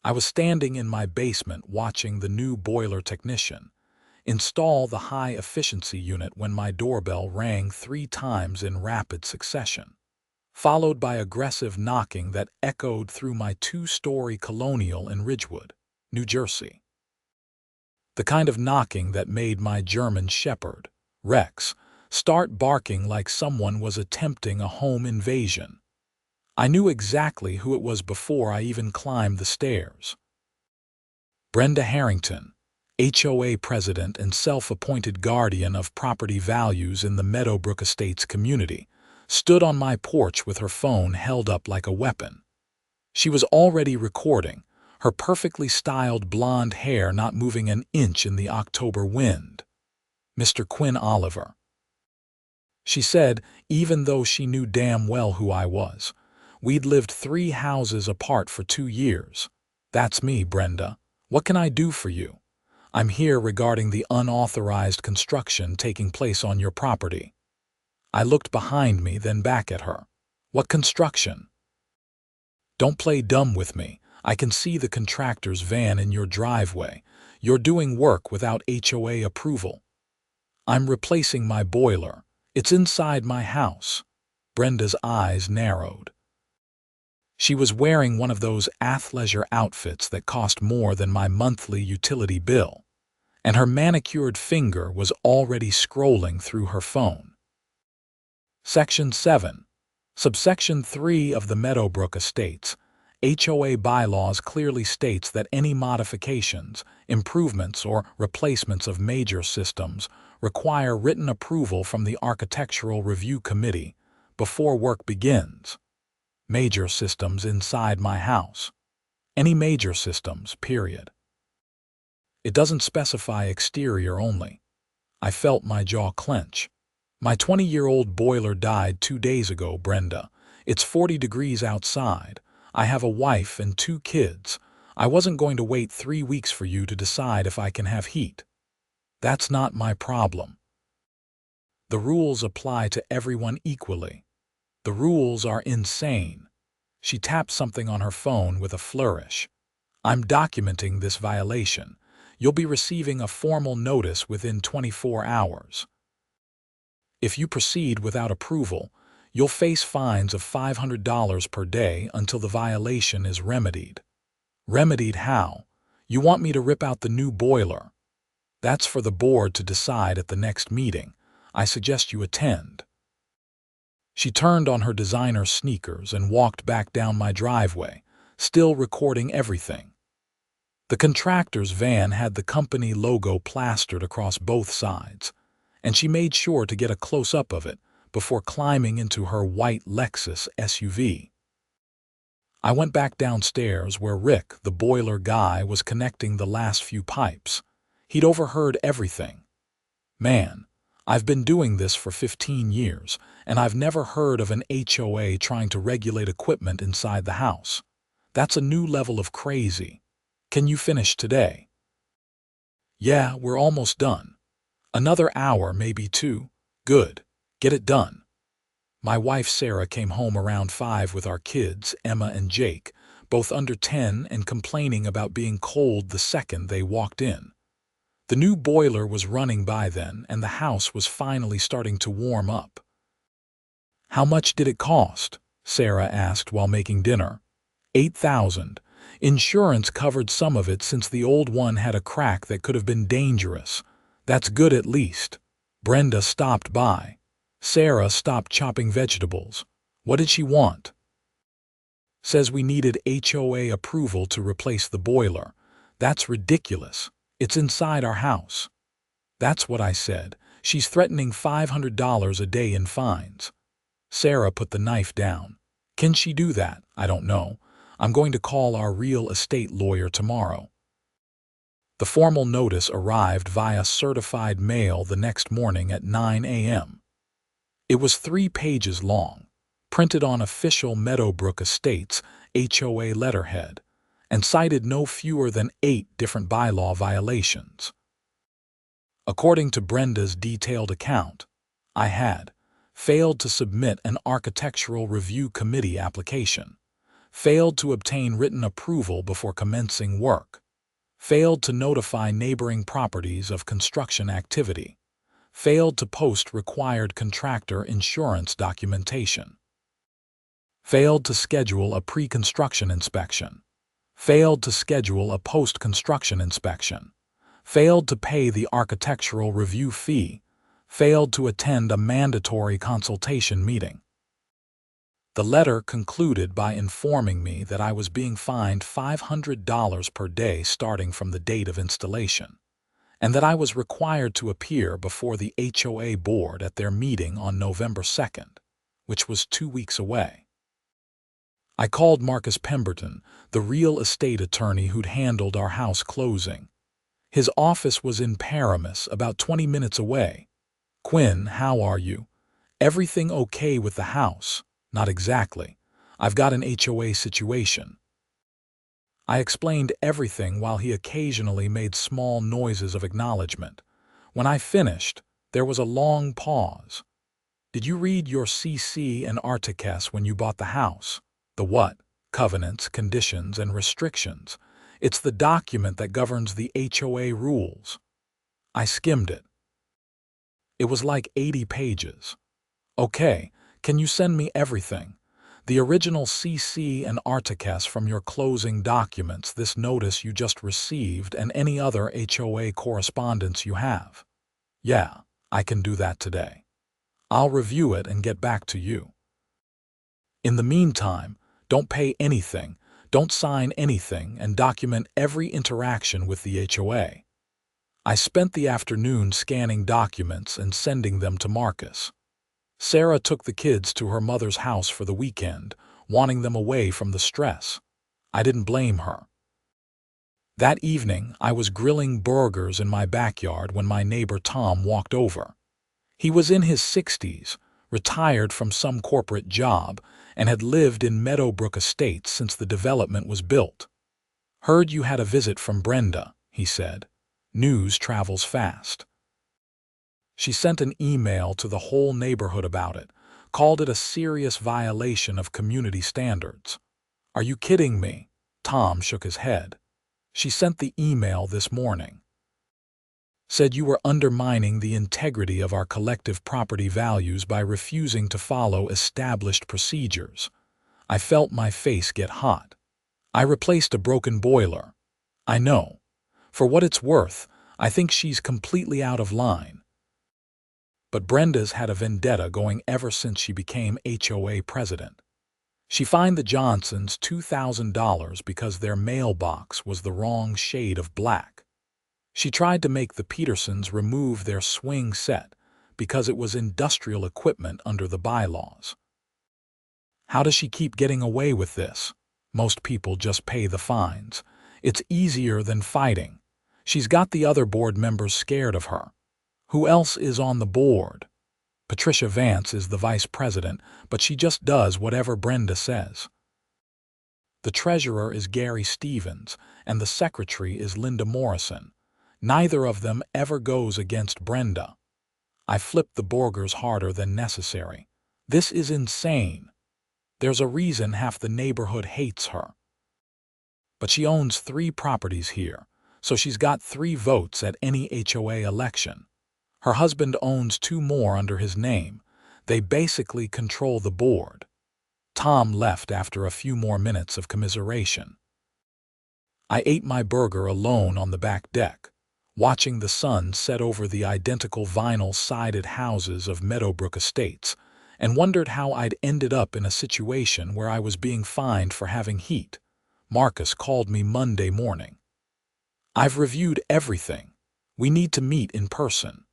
I was standing in my basement watching the new boiler technician install the high-efficiency unit when my doorbell rang 3 times in rapid succession, followed by aggressive knocking that echoed through my 2-story colonial in Ridgewood, New Jersey. The kind of knocking that made my German shepherd, Rex, start barking like someone was attempting a home invasion. I knew exactly who it was before I even climbed the stairs. Brenda Harrington, HOA president and self-appointed guardian of property values in the Meadowbrook Estates community, stood on my porch with her phone held up like a weapon. She was already recording, her perfectly styled blonde hair not moving an inch in the October wind. "Mr. Quinn Oliver," she said, even though she knew damn well who I was. "We'd lived 3 houses apart for 2 years. That's me, Brenda. What can I do for you? I'm here regarding the unauthorized construction taking place on your property." I looked behind me, then back at her. "What construction?" "Don't play dumb with me. I can see the contractor's van in your driveway. You're doing work without HOA approval." "I'm replacing my boiler. It's inside my house." Brenda's eyes narrowed. She was wearing one of those athleisure outfits that cost more than my monthly utility bill, and her manicured finger was already scrolling through her phone. Section 7, Subsection 3 of the Meadowbrook Estates HOA bylaws clearly states that any modifications, improvements, or replacements of major systems require written approval from the Architectural Review Committee before work begins. Major systems inside my house. Any major systems, period. It doesn't specify exterior only. I felt my jaw clench. "My 20-year-old boiler died 2 days ago, Brenda. It's 40 degrees outside. I have a wife and 2 kids. I wasn't going to wait 3 weeks for you to decide if I can have heat. That's not my problem. The rules apply to everyone equally. The rules are insane." She tapped something on her phone with a flourish. "I'm documenting this violation. You'll be receiving a formal notice within 24 hours. If you proceed without approval, you'll face fines of $500 per day until the violation is remedied." "Remedied how? You want me to rip out the new boiler?" "That's for the board to decide at the next meeting. I suggest you attend." She turned on her designer sneakers and walked back down my driveway, still recording everything. The contractor's van had the company logo plastered across both sides, and she made sure to get a close-up of it before climbing into her white Lexus SUV. I went back downstairs where Rick, the boiler guy, was connecting the last few pipes. He'd overheard everything. "Man, I've been doing this for 15 years, and I've never heard of an HOA trying to regulate equipment inside the house. That's a new level of crazy. Can you finish today?" "Yeah, we're almost done. Another hour, maybe 2. "Good. Get it done." My wife Sarah came home around 5 with our kids, Emma and Jake, both under 10 and complaining about being cold the second they walked in. The new boiler was running by then, and the house was finally starting to warm up. "How much did it cost?" Sarah asked while making dinner. $8,000. Insurance covered some of it since the old one had a crack that could have been dangerous. That's good at least. Brenda stopped by. Sarah stopped chopping vegetables. What did she want? Says we needed HOA approval to replace the boiler. That's ridiculous. It's inside our house. That's what I said. She's threatening $500 a day in fines. Sarah put the knife down. Can she do that? I don't know. I'm going to call our real estate lawyer tomorrow. The formal notice arrived via certified mail the next morning at 9 a.m. It was 3 pages long, printed on official Meadowbrook Estates HOA letterhead, and cited no fewer than 8 different bylaw violations. According to Brenda's detailed account, I had failed to submit an Architectural Review Committee application, failed to obtain written approval before commencing work, failed to notify neighboring properties of construction activity, failed to post required contractor insurance documentation, failed to schedule a pre-construction inspection, failed to schedule a post-construction inspection, failed to pay the architectural review fee, failed to attend a mandatory consultation meeting. The letter concluded by informing me that I was being fined $500 per day starting from the date of installation, and that I was required to appear before the HOA board at their meeting on November 2nd, which was 2 weeks away. I called Marcus Pemberton, the real estate attorney who'd handled our house closing. His office was in Paramus, about 20 minutes away. "Quinn, how are you? Everything okay with the house?" "Not exactly. I've got an HOA situation." I explained everything while he occasionally made small noises of acknowledgement. When I finished, there was a long pause. "Did you read your CC and Articus when you bought the house?" "The what?" "Covenants, conditions, and restrictions. It's the document that governs the HOA rules." I skimmed it. It was like 80 pages. "Okay, can you send me everything? The original CC and Articus from your closing documents, this notice you just received, and any other HOA correspondence you have." "Yeah, I can do that today. I'll review it and get back to you. In the meantime, don't pay anything, don't sign anything, and document every interaction with the HOA." I spent the afternoon scanning documents and sending them to Marcus. Sarah took the kids to her mother's house for the weekend, wanting them away from the stress. I didn't blame her. That evening, I was grilling burgers in my backyard when my neighbor Tom walked over. He was in his 60s, retired from some corporate job, and had lived in Meadowbrook Estates since the development was built. "Heard you had a visit from Brenda," he said. "News travels fast." She sent an email to the whole neighborhood about it, called it a serious violation of community standards. "Are you kidding me?" Tom shook his head. "She sent the email this morning. Said you were undermining the integrity of our collective property values by refusing to follow established procedures." I felt my face get hot. "I replaced a broken boiler." "I know. For what it's worth, I think she's completely out of line." But Brenda's had a vendetta going ever since she became HOA president. She fined the Johnsons $2,000 because their mailbox was the wrong shade of black. She tried to make the Petersons remove their swing set because it was industrial equipment under the bylaws. How does she keep getting away with this? Most people just pay the fines. It's easier than fighting. She's got the other board members scared of her. Who else is on the board? Patricia Vance is the vice president, but she just does whatever Brenda says. The treasurer is Gary Stevens, and the secretary is Linda Morrison. Neither of them ever goes against Brenda. I flipped the burgers harder than necessary. This is insane. There's a reason half the neighborhood hates her. But she owns 3 properties here, so she's got 3 votes at any HOA election. Her husband owns 2 more under his name. They basically control the board. Tom left after a few more minutes of commiseration. I ate my burger alone on the back deck, watching the sun set over the identical vinyl-sided houses of Meadowbrook Estates, and wondered how I'd ended up in a situation where I was being fined for having heat. Marcus called me Monday morning. "I've reviewed everything. We need to meet in person.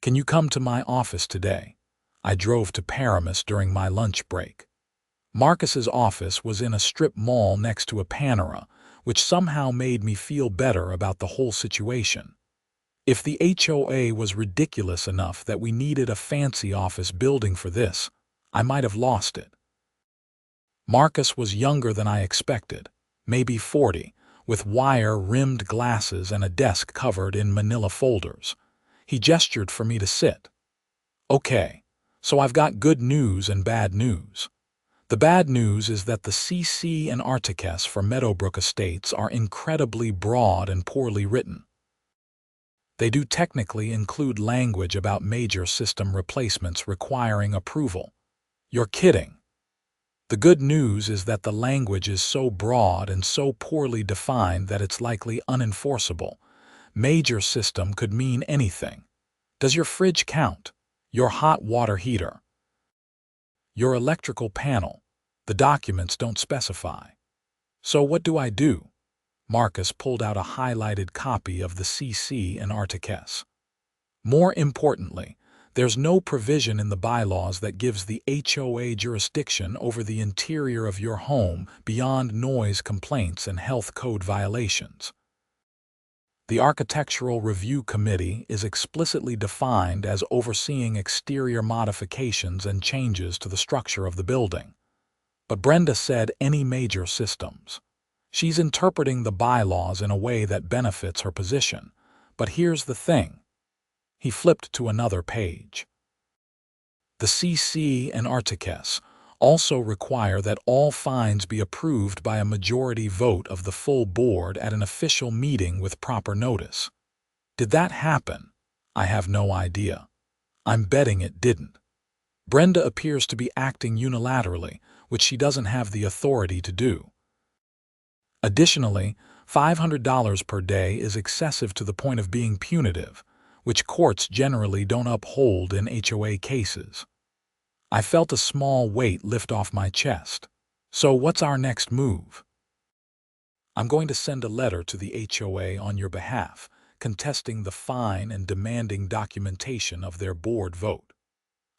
Can you come to my office today?" I drove to Paramus during my lunch break. Marcus's office was in a strip mall next to a Panera, which somehow made me feel better about the whole situation. If the HOA was ridiculous enough that we needed a fancy office building for this, I might have lost it. Marcus was younger than I expected, maybe 40, with wire-rimmed glasses and a desk covered in manila folders. He gestured for me to sit. "Okay, so I've got good news and bad news. The bad news is that the CC and Articles for Meadowbrook Estates are incredibly broad and poorly written. They do technically include language about major system replacements requiring approval. You're kidding. The good news is that the language is so broad and so poorly defined that it's likely unenforceable. Major system could mean anything. Does your fridge count? Your hot water heater? Your electrical panel? The documents don't specify. So what do I do? Marcus pulled out a highlighted copy of the CC and Articles. More importantly, there's no provision in the bylaws that gives the HOA jurisdiction over the interior of your home beyond noise complaints and health code violations. The Architectural Review Committee is explicitly defined as overseeing exterior modifications and changes to the structure of the building. But Brenda said any major systems. She's interpreting the bylaws in a way that benefits her position. But here's the thing. He flipped to another page. The CC and Articles also require that all fines be approved by a majority vote of the full board at an official meeting with proper notice. Did that happen? I have no idea. I'm betting it didn't. Brenda appears to be acting unilaterally, which she doesn't have the authority to do. Additionally, $500 per day is excessive to the point of being punitive, which courts generally don't uphold in HOA cases. I felt a small weight lift off my chest. So what's our next move? I'm going to send a letter to the HOA on your behalf, contesting the fine and demanding documentation of their board vote.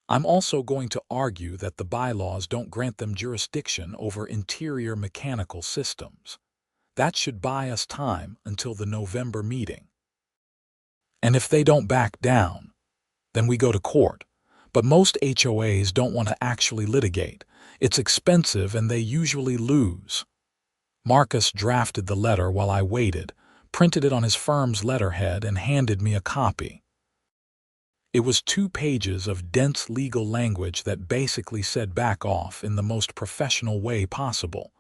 I'm also going to argue that the bylaws don't grant them jurisdiction over interior mechanical systems. That should buy us time until the November meeting. And if they don't back down, then we go to court. But most HOAs don't want to actually litigate. It's expensive and they usually lose. Marcus drafted the letter while I waited, printed it on his firm's letterhead, and handed me a copy. It was 2 pages of dense legal language that basically said back off in the most professional way possible.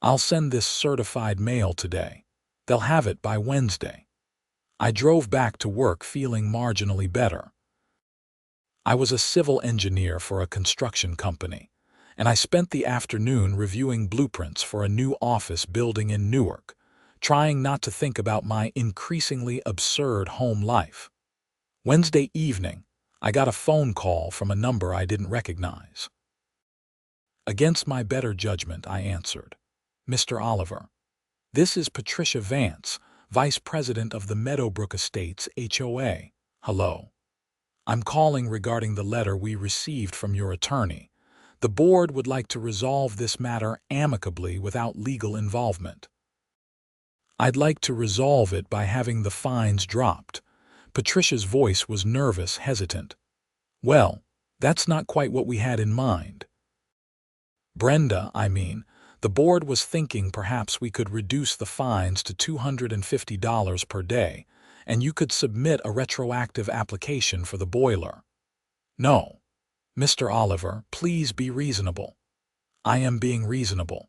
I'll send this certified mail today. They'll have it by Wednesday. I drove back to work feeling marginally better. I was a civil engineer for a construction company, and I spent the afternoon reviewing blueprints for a new office building in Newark, trying not to think about my increasingly absurd home life. Wednesday evening, I got a phone call from a number I didn't recognize. Against my better judgment, I answered. Mr. Oliver, this is Patricia Vance, Vice President of the Meadowbrook Estates HOA. Hello. I'm calling regarding the letter we received from your attorney. The board would like to resolve this matter amicably without legal involvement. I'd like to resolve it by having the fines dropped. Patricia's voice was nervous, hesitant. Well, that's not quite what we had in mind. Brenda, the board was thinking perhaps we could reduce the fines to $250 per day, and you could submit a retroactive application for the boiler. No. Mr. Oliver, please be reasonable. I am being reasonable.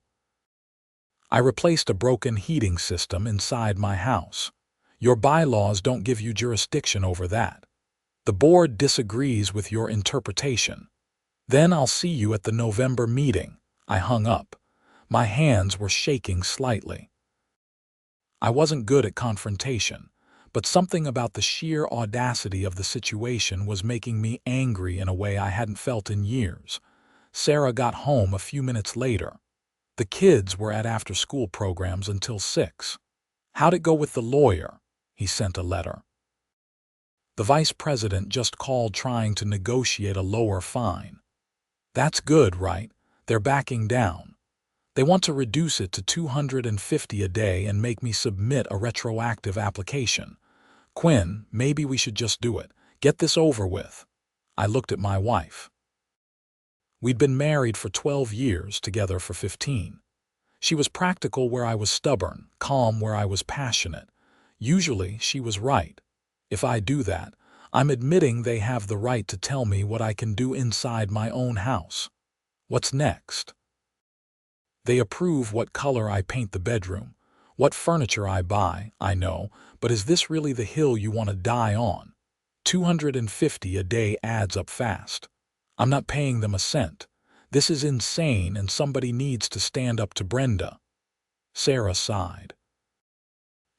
I replaced a broken heating system inside my house. Your bylaws don't give you jurisdiction over that. The board disagrees with your interpretation. Then I'll see you at the November meeting. I hung up. My hands were shaking slightly. I wasn't good at confrontation, but something about the sheer audacity of the situation was making me angry in a way I hadn't felt in years. Sarah got home a few minutes later. The kids were at after-school programs until 6. How'd it go with the lawyer? He sent a letter. The vice president just called trying to negotiate a lower fine. That's good, right? They're backing down. They want to reduce it to $250 a day and make me submit a retroactive application. Quinn, maybe we should just do it. Get this over with. I looked at my wife. We'd been married for 12 years, together for 15. She was practical where I was stubborn, calm where I was passionate. Usually, she was right. If I do that, I'm admitting they have the right to tell me what I can do inside my own house. What's next? They approve what color I paint the bedroom, what furniture I buy, I know, but is this really the hill you want to die on? $250 a day adds up fast. I'm not paying them a cent. This is insane and somebody needs to stand up to Brenda. Sarah sighed.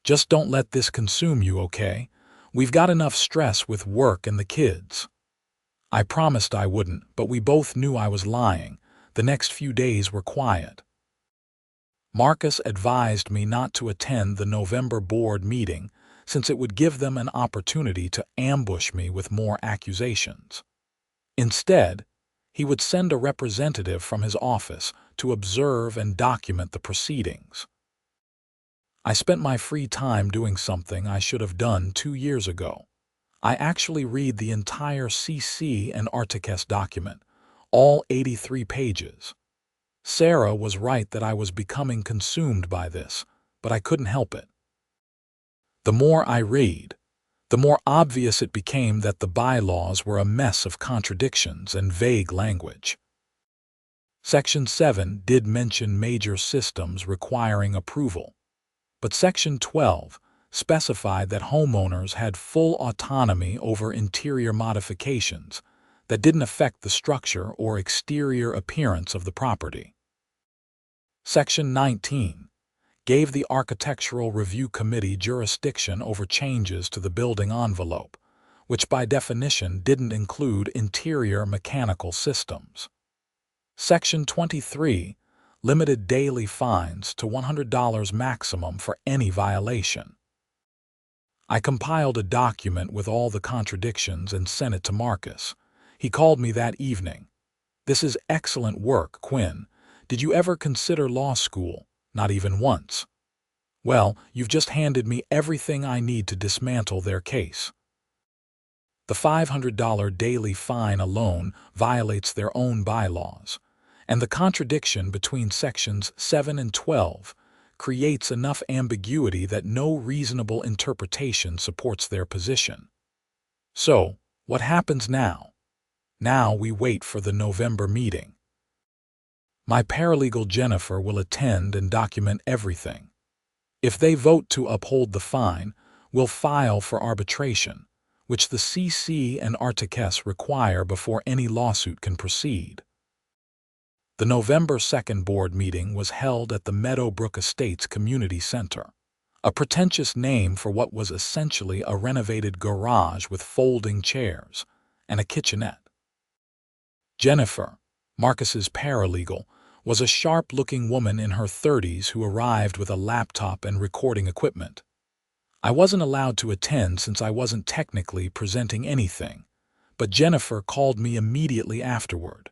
Just don't let this consume you, okay? We've got enough stress with work and the kids. I promised I wouldn't, but we both knew I was lying. The next few days were quiet. Marcus advised me not to attend the November board meeting since it would give them an opportunity to ambush me with more accusations. Instead, he would send a representative from his office to observe and document the proceedings. I spent my free time doing something I should have done 2 years ago. I actually read the entire CC and Articus document, all 83 pages. Sarah was right that I was becoming consumed by this, but I couldn't help it. The more I read, the more obvious it became that the bylaws were a mess of contradictions and vague language. Section 7 did mention major systems requiring approval, but Section 12 specified that homeowners had full autonomy over interior modifications that didn't affect the structure or exterior appearance of the property. Section 19 gave the Architectural Review Committee jurisdiction over changes to the building envelope, which by definition didn't include interior mechanical systems. Section 23 limited daily fines to $100 maximum for any violation. I compiled a document with all the contradictions and sent it to Marcus. He called me that evening. "This is excellent work, Quinn. Did you ever consider law school? Not even once." "Well, you've just handed me everything I need to dismantle their case." The $500 daily fine alone violates their own bylaws, and the contradiction between Sections 7 and 12 creates enough ambiguity that no reasonable interpretation supports their position. So, what happens now? Now we wait for the November meeting. My paralegal Jennifer will attend and document everything. If they vote to uphold the fine, we'll file for arbitration, which the CC and Articus require before any lawsuit can proceed. The November 2nd board meeting was held at the Meadowbrook Estates Community Center, a pretentious name for what was essentially a renovated garage with folding chairs and a kitchenette. Jennifer, Marcus's paralegal, was a sharp-looking woman in her 30s who arrived with a laptop and recording equipment. I wasn't allowed to attend since I wasn't technically presenting anything, but Jennifer called me immediately afterward.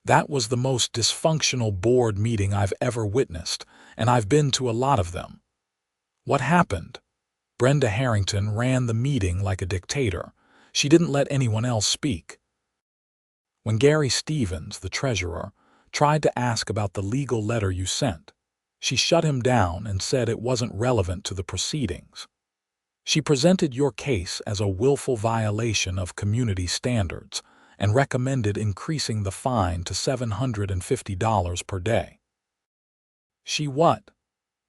That was the most dysfunctional board meeting I've ever witnessed, and I've been to a lot of them. What happened? Brenda Harrington ran the meeting like a dictator. She didn't let anyone else speak. When Gary Stevens, the treasurer, tried to ask about the legal letter you sent, she shut him down and said it wasn't relevant to the proceedings. She presented your case as a willful violation of community standards and recommended increasing the fine to $750 per day. She what?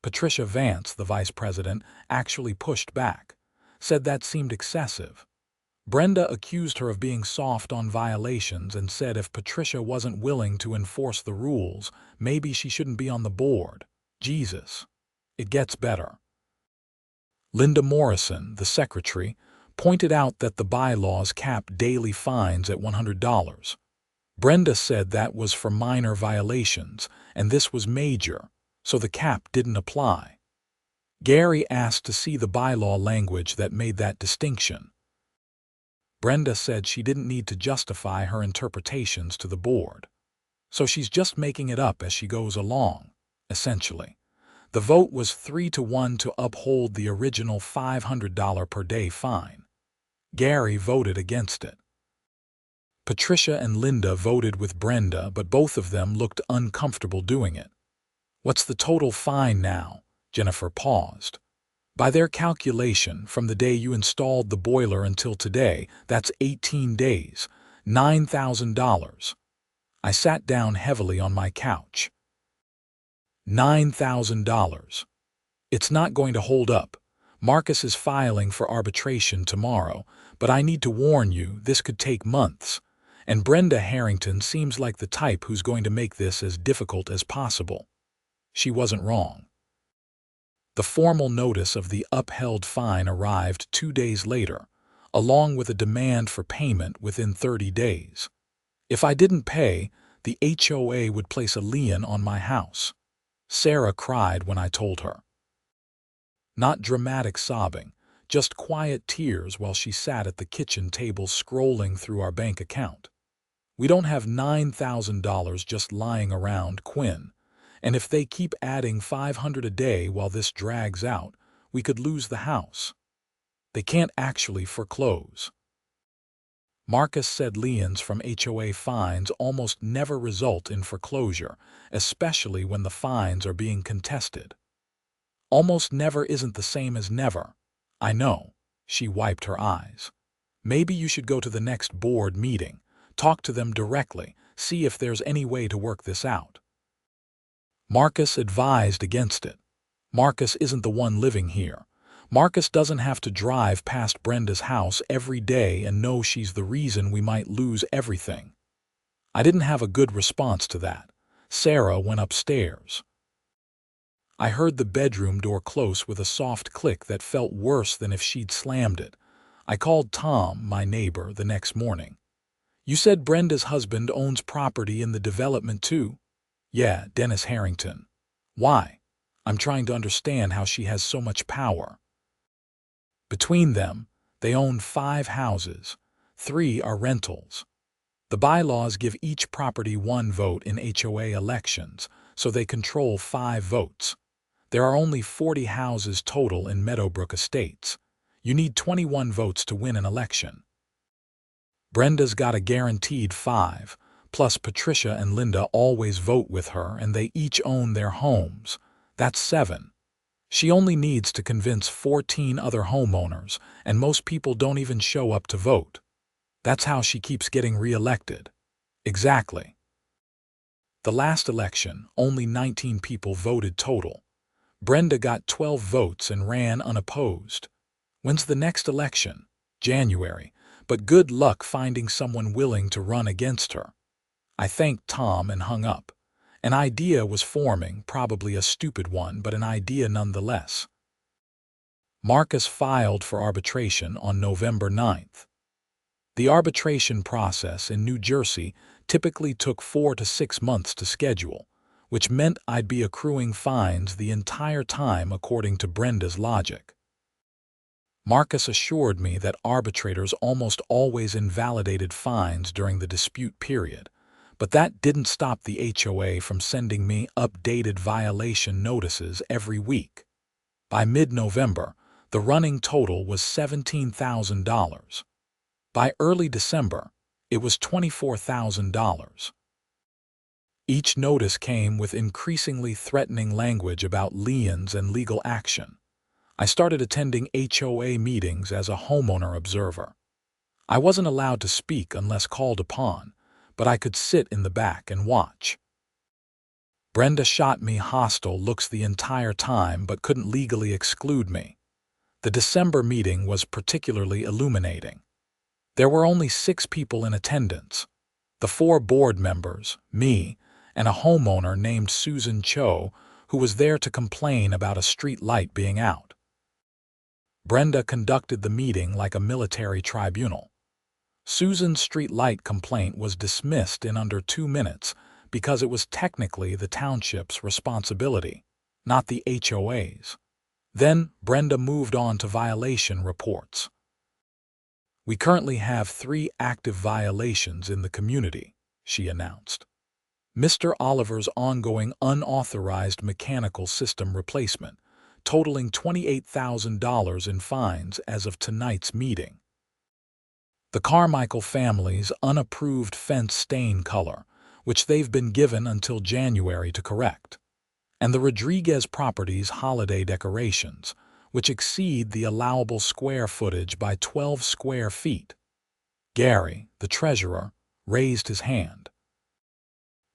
Patricia Vance, the vice president, actually pushed back, said that seemed excessive. Brenda accused her of being soft on violations and said if Patricia wasn't willing to enforce the rules, maybe she shouldn't be on the board. Jesus. It gets better. Linda Morrison, the secretary, pointed out that the bylaws cap daily fines at $100. Brenda said that was for minor violations, and this was major, so the cap didn't apply. Gary asked to see the bylaw language that made that distinction. Brenda said she didn't need to justify her interpretations to the board, so she's just making it up as she goes along, essentially. The vote was 3-1 to uphold the original $500 per day fine. Gary voted against it. Patricia and Linda voted with Brenda, but both of them looked uncomfortable doing it. "What's the total fine now?" Jennifer paused. "By their calculation, from the day you installed the boiler until today, that's 18 days, $9,000. I sat down heavily on my couch. $9,000. It's not going to hold up. Marcus is filing for arbitration tomorrow, but I need to warn you, this could take months. And Brenda Harrington seems like the type who's going to make this as difficult as possible. She wasn't wrong. The formal notice of the upheld fine arrived 2 days later, along with a demand for payment within 30 days. If I didn't pay, the HOA would place a lien on my house. Sarah cried when I told her. Not dramatic sobbing, just quiet tears while she sat at the kitchen table scrolling through our bank account. We don't have $9,000 just lying around, Quinn, and if they keep adding $500 a day while this drags out, we could lose the house. They can't actually foreclose. Marcus said liens from HOA fines almost never result in foreclosure, especially when the fines are being contested. Almost never isn't the same as never. I know. She wiped her eyes. Maybe you should go to the next board meeting, talk to them directly, see if there's any way to work this out. Marcus advised against it. Marcus isn't the one living here. Marcus doesn't have to drive past Brenda's house every day and know she's the reason we might lose everything. I didn't have a good response to that. Sarah went upstairs. I heard the bedroom door close with a soft click that felt worse than if she'd slammed it. I called Tom, my neighbor, the next morning. You said Brenda's husband owns property in the development too? Yeah, Dennis Harrington. Why? I'm trying to understand how she has so much power. Between them, they own 5 houses. 3 are rentals. The bylaws give each property 1 vote in HOA elections, so they control 5 votes. There are only 40 houses total in Meadowbrook Estates. You need 21 votes to win an election. Brenda's got a guaranteed 5, plus Patricia and Linda always vote with her and they each own their homes. That's 7. She only needs to convince 14 other homeowners, and most people don't even show up to vote. That's how she keeps getting re-elected. Exactly. The last election, only 19 people voted total. Brenda got 12 votes and ran unopposed. When's the next election? January, but good luck finding someone willing to run against her. I thanked Tom and hung up. An idea was forming, probably a stupid one, but an idea nonetheless. Marcus filed for arbitration on November 9th. The arbitration process in New Jersey typically took 4 to 6 months to schedule, which meant I'd be accruing fines the entire time according to Brenda's logic. Marcus assured me that arbitrators almost always invalidated fines during the dispute period, but that didn't stop the HOA from sending me updated violation notices every week. By mid-November, the running total was $17,000. By early December, it was $24,000. Each notice came with increasingly threatening language about liens and legal action. I started attending HOA meetings as a homeowner observer. I wasn't allowed to speak unless called upon, but I could sit in the back and watch. Brenda shot me hostile looks the entire time but couldn't legally exclude me. The December meeting was particularly illuminating. There were only 6 people in attendance. The 4 board members, me, and a homeowner named Susan Cho, who was there to complain about a street light being out. Brenda conducted the meeting like a military tribunal. Susan's street light complaint was dismissed in under 2 minutes because it was technically the township's responsibility, not the HOA's. Then Brenda moved on to violation reports. We currently have 3 active violations in the community, she announced. Mr. Oliver's ongoing unauthorized mechanical system replacement, totaling $28,000 in fines as of tonight's meeting. The Carmichael family's unapproved fence stain color, which they've been given until January to correct. And the Rodriguez property's holiday decorations, which exceed the allowable square footage by 12 square feet. Gary, the treasurer, raised his hand.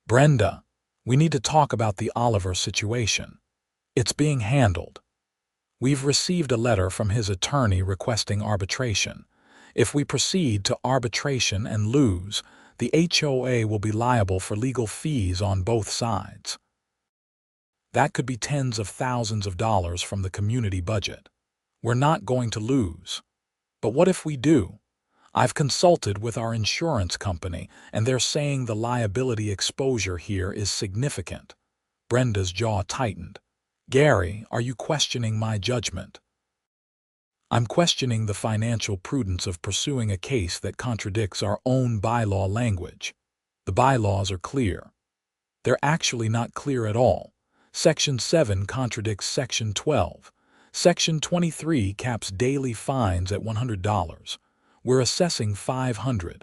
Brenda, We need to talk about the Oliver situation. It's being handled. We've received a letter from his attorney requesting arbitration. If we proceed to arbitration and lose, the HOA will be liable for legal fees on both sides. That could be tens of thousands of dollars from the community budget. We're not going to lose. But what if we do? I've consulted with our insurance company, and they're saying the liability exposure here is significant. Brenda's jaw tightened. Gary, are you questioning my judgment? I'm questioning the financial prudence of pursuing a case that contradicts our own bylaw language. The bylaws are clear. They're actually not clear at all. Section 7 contradicts Section 12. Section 23 caps daily fines at $100. We're assessing $500.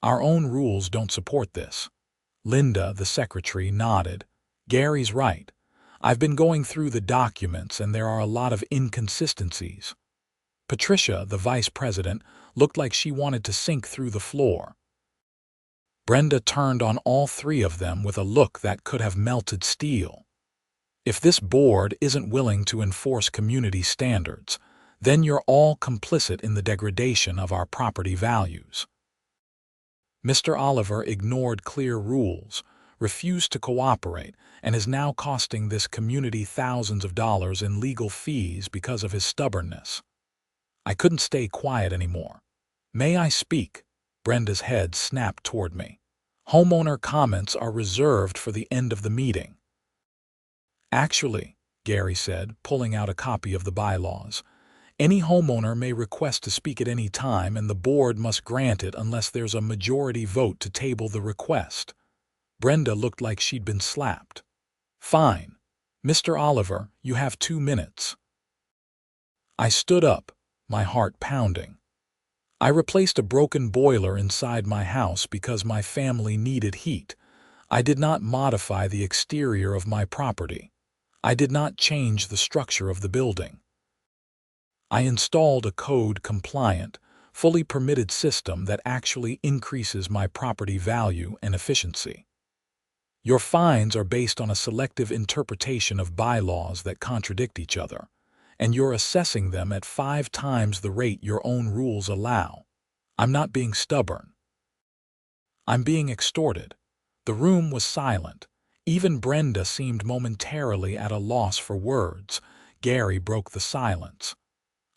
Our own rules don't support this. Linda, the secretary, nodded. Gary's right. I've been going through the documents and there are a lot of inconsistencies. Patricia, the vice president, looked like she wanted to sink through the floor. Brenda turned on all three of them with a look that could have melted steel. If this board isn't willing to enforce community standards, then you're all complicit in the degradation of our property values. Mr. Oliver ignored clear rules, refused to cooperate, and is now costing this community thousands of dollars in legal fees because of his stubbornness. I couldn't stay quiet anymore. May I speak? Brenda's head snapped toward me. Homeowner comments are reserved for the end of the meeting. Actually, Gary said, pulling out a copy of the bylaws, any homeowner may request to speak at any time and the board must grant it unless there's a majority vote to table the request. Brenda looked like she'd been slapped. Fine. Mr. Oliver, you have 2 minutes. I stood up, my heart pounding. I replaced a broken boiler inside my house because my family needed heat. I did not modify the exterior of my property. I did not change the structure of the building. I installed a code-compliant, fully permitted system that actually increases my property value and efficiency. Your fines are based on a selective interpretation of bylaws that contradict each other, and you're assessing them at 5 times the rate your own rules allow. I'm not being stubborn. I'm being extorted. The room was silent. Even Brenda seemed momentarily at a loss for words. Gary broke the silence.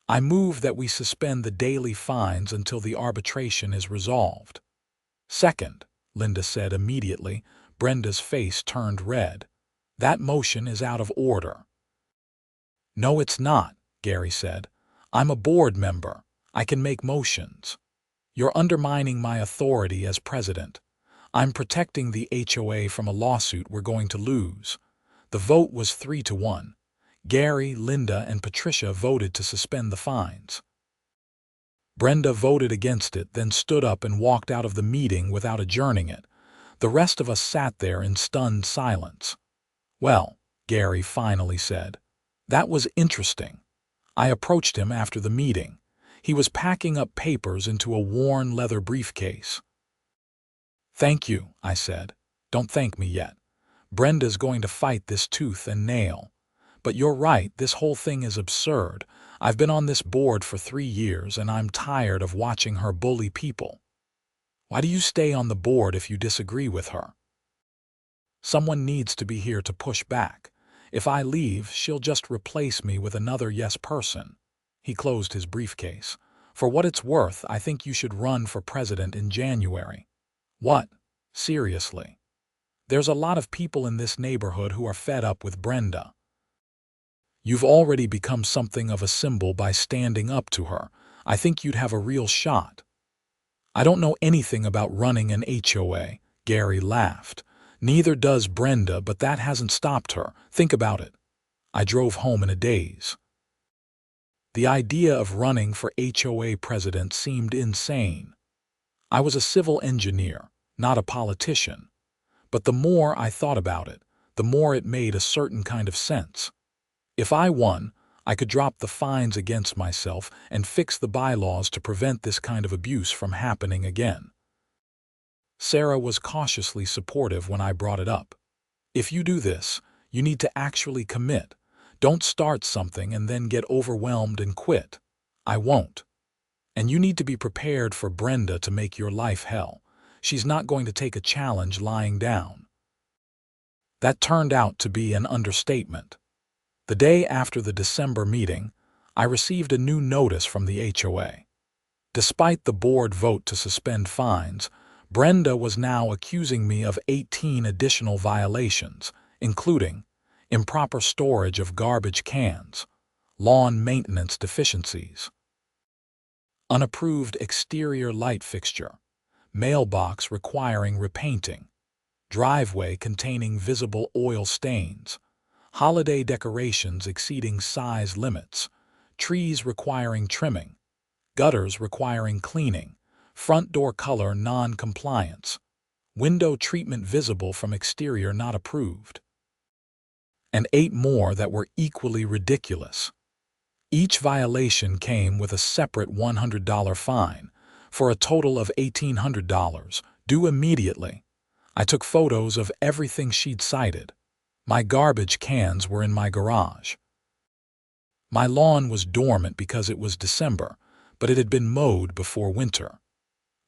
I move that we suspend the daily fines until the arbitration is resolved. Second, Linda said immediately. Brenda's face turned red. That motion is out of order. No, it's not, Gary said. I'm a board member. I can make motions. You're undermining my authority as president. I'm protecting the HOA from a lawsuit we're going to lose. The vote was 3-1. Gary, Linda, and Patricia voted to suspend the fines. Brenda voted against it, then stood up and walked out of the meeting without adjourning it. The rest of us sat there in stunned silence. Well, Gary finally said, that was interesting. I approached him after the meeting. He was packing up papers into a worn leather briefcase. Thank you, I said. Don't thank me yet. Brenda's going to fight this tooth and nail. But you're right, this whole thing is absurd. I've been on this board for 3 years and I'm tired of watching her bully people. Why do you stay on the board if you disagree with her? Someone needs to be here to push back. If I leave, she'll just replace me with another yes person. He closed his briefcase. For what it's worth, I think you should run for president in January. What? Seriously? There's a lot of people in this neighborhood who are fed up with Brenda. You've already become something of a symbol by standing up to her. I think you'd have a real shot. I don't know anything about running an HOA, Gary laughed. Neither does Brenda, but that hasn't stopped her. Think about it. I drove home in a daze. The idea of running for HOA president seemed insane. I was a civil engineer, not a politician. But the more I thought about it, the more it made a certain kind of sense. If I won, I could drop the fines against myself and fix the bylaws to prevent this kind of abuse from happening again. Sarah was cautiously supportive when I brought it up. If you do this, you need to actually commit. Don't start something and then get overwhelmed and quit. I won't. And you need to be prepared for Brenda to make your life hell. She's not going to take a challenge lying down. That turned out to be an understatement. The day after the December meeting, I received a new notice from the HOA. Despite the board vote to suspend fines, Brenda was now accusing me of 18 additional violations, including improper storage of garbage cans, lawn maintenance deficiencies, unapproved exterior light fixture, mailbox requiring repainting, driveway containing visible oil stains, holiday decorations exceeding size limits, trees requiring trimming, gutters requiring cleaning, front door color non-compliance, window treatment visible from exterior not approved, and 8 more that were equally ridiculous. Each violation came with a separate $100 fine, for a total of $1,800, due immediately. I took photos of everything she'd cited. My garbage cans were in my garage. My lawn was dormant because it was December, but it had been mowed before winter.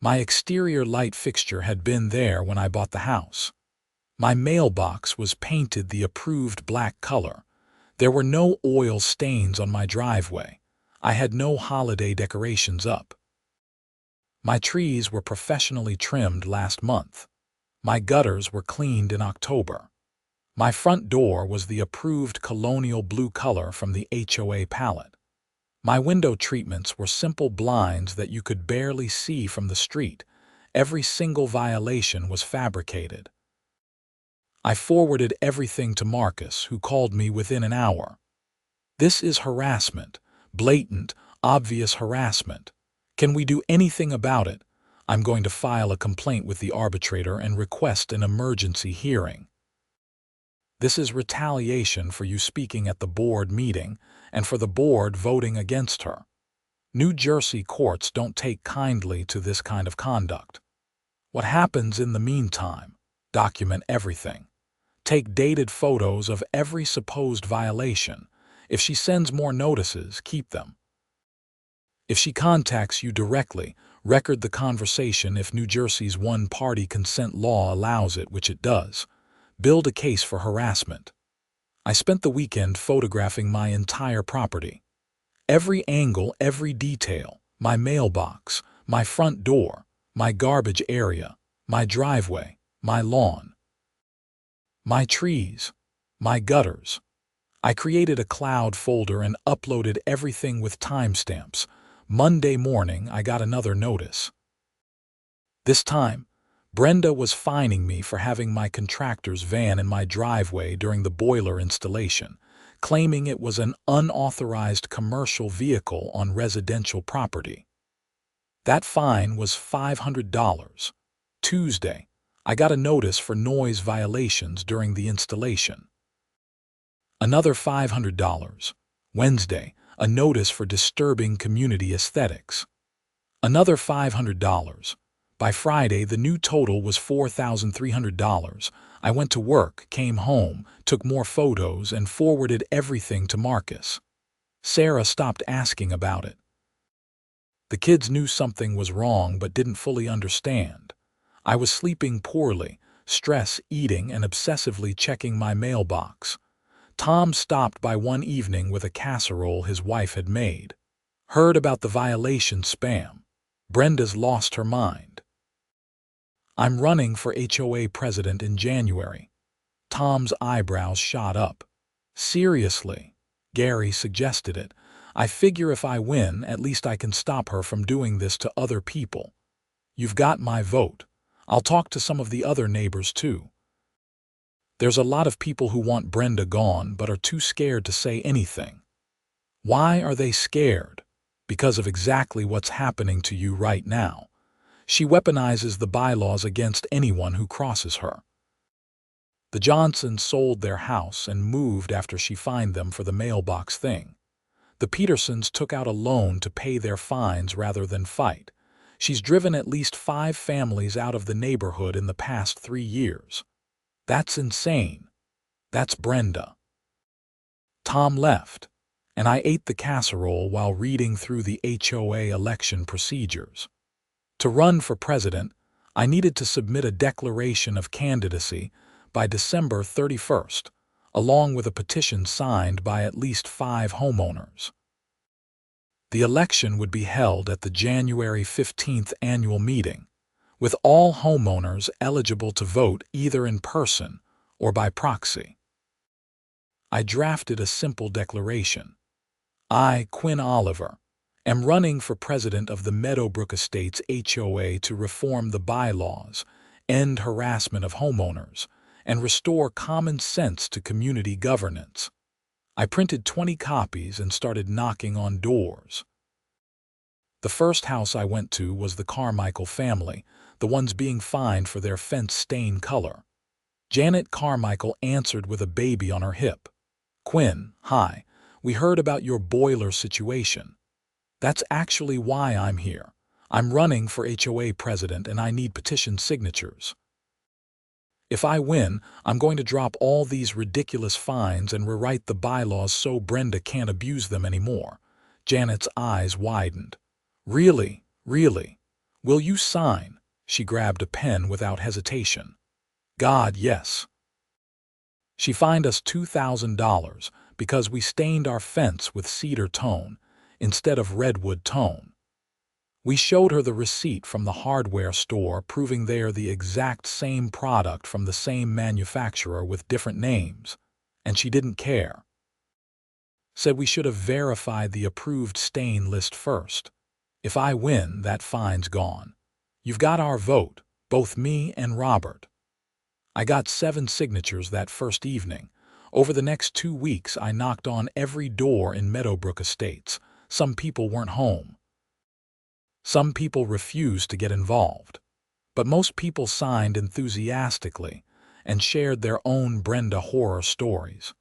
My exterior light fixture had been there when I bought the house. My mailbox was painted the approved black color. There were no oil stains on my driveway. I had no holiday decorations up. My trees were professionally trimmed last month. My gutters were cleaned in October. My front door was the approved colonial blue color from the HOA palette. My window treatments were simple blinds that you could barely see from the street. Every single violation was fabricated. I forwarded everything to Marcus, who called me within an hour. This is harassment, blatant, obvious harassment. Can we do anything about it? I'm going to file a complaint with the arbitrator and request an emergency hearing. This is retaliation for you speaking at the board meeting and for the board voting against her. New Jersey courts don't take kindly to this kind of conduct. What happens in the meantime? Document everything. Take dated photos of every supposed violation. If she sends more notices, keep them. If she contacts you directly, record the conversation if New Jersey's one-party consent law allows it, which it does. Build a case for harassment. I spent the weekend photographing my entire property. Every angle, every detail, my mailbox, my front door, my garbage area, my driveway, my lawn, my trees, my gutters. I created a cloud folder and uploaded everything with timestamps. Monday morning, I got another notice. This time, Brenda was fining me for having my contractor's van in my driveway during the boiler installation, claiming it was an unauthorized commercial vehicle on residential property. That fine was $500. Tuesday, I got a notice for noise violations during the installation. Another $500. Wednesday, a notice for disturbing community aesthetics. Another $500. By Friday, the new total was $4,300. I went to work, came home, took more photos, and forwarded everything to Marcus. Sarah stopped asking about it. The kids knew something was wrong but didn't fully understand. I was sleeping poorly, stress eating, and obsessively checking my mailbox. Tom stopped by one evening with a casserole his wife had made. Heard about the violation spam. Brenda's lost her mind. I'm running for HOA president in January. Tom's eyebrows shot up. Seriously? Gary suggested it. I figure if I win, at least I can stop her from doing this to other people. You've got my vote. I'll talk to some of the other neighbors too. There's a lot of people who want Brenda gone but are too scared to say anything. Why are they scared? Because of exactly what's happening to you right now. She weaponizes the bylaws against anyone who crosses her. The Johnsons sold their house and moved after she fined them for the mailbox thing. The Petersons took out a loan to pay their fines rather than fight. She's driven at least 5 families out of the neighborhood in the past 3 years. That's insane. That's Brenda. Tom left, and I ate the casserole while reading through the HOA election procedures. To run for president, I needed to submit a declaration of candidacy by December 31st, along with a petition signed by at least 5 homeowners. The election would be held at the January 15th annual meeting, with all homeowners eligible to vote either in person or by proxy. I drafted a simple declaration. I, Quinn Oliver, am running for president of the Meadowbrook Estates HOA to reform the bylaws, end harassment of homeowners, and restore common sense to community governance. I printed 20 copies and started knocking on doors. The first house I went to was the Carmichael family, the ones being fined for their fence stain color. Janet Carmichael answered with a baby on her hip. "Quinn, hi, we heard about your boiler situation. That's actually why I'm here. I'm running for HOA president and I need petition signatures. If I win, I'm going to drop all these ridiculous fines and rewrite the bylaws so Brenda can't abuse them anymore." Janet's eyes widened. "Really? Really? Will you sign?" She grabbed a pen without hesitation. "God, yes." She fined us $2,000 because we stained our fence with cedar tone instead of redwood tone. We showed her the receipt from the hardware store proving they are the exact same product from the same manufacturer with different names, and she didn't care. Said we should have verified the approved stain list first. If I win, that fine's gone. You've got our vote, both me and Robert. I got 7 signatures that first evening. Over the next 2 weeks, I knocked on every door in Meadowbrook Estates. Some people weren't home. Some people refused to get involved. But most people signed enthusiastically and shared their own Brenda horror stories.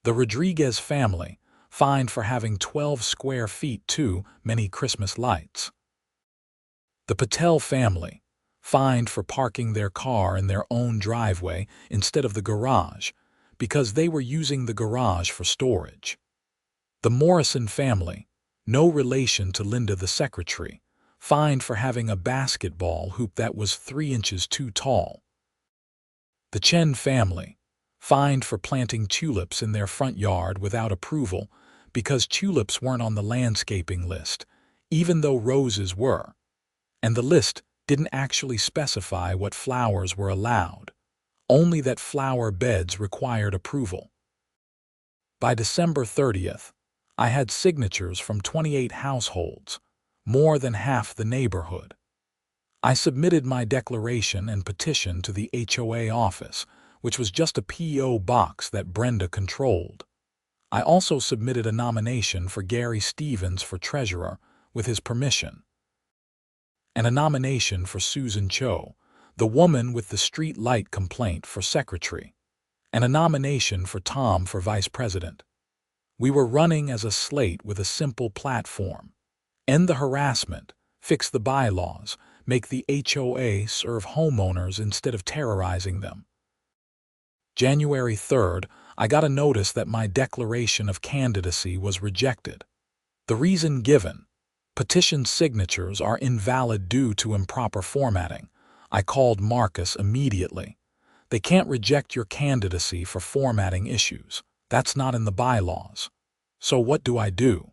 The Rodriguez family, fined for having 12 square feet too many Christmas lights. The Patel family, fined for parking their car in their own driveway instead of the garage because they were using the garage for storage. The Morrison family, no relation to Linda the secretary, fined for having a basketball hoop that was 3 inches too tall. The Chen family, fined for planting tulips in their front yard without approval because tulips weren't on the landscaping list, even though roses were, and the list didn't actually specify what flowers were allowed, only that flower beds required approval. By December 30th, I had signatures from 28 households, more than half the neighborhood. I submitted my declaration and petition to the HOA office, which was just a P.O. box that Brenda controlled. I also submitted a nomination for Gary Stevens for treasurer with his permission, and a nomination for Susan Cho, the woman with the street light complaint, for secretary, and a nomination for Tom for vice president. We were running as a slate with a simple platform: end the harassment, fix the bylaws, make the HOA serve homeowners instead of terrorizing them. January 3rd, I got a notice that my declaration of candidacy was rejected. The reason given: petition signatures are invalid due to improper formatting. I called Marcus immediately. They can't reject your candidacy for formatting issues. That's not in the bylaws. So what do I do?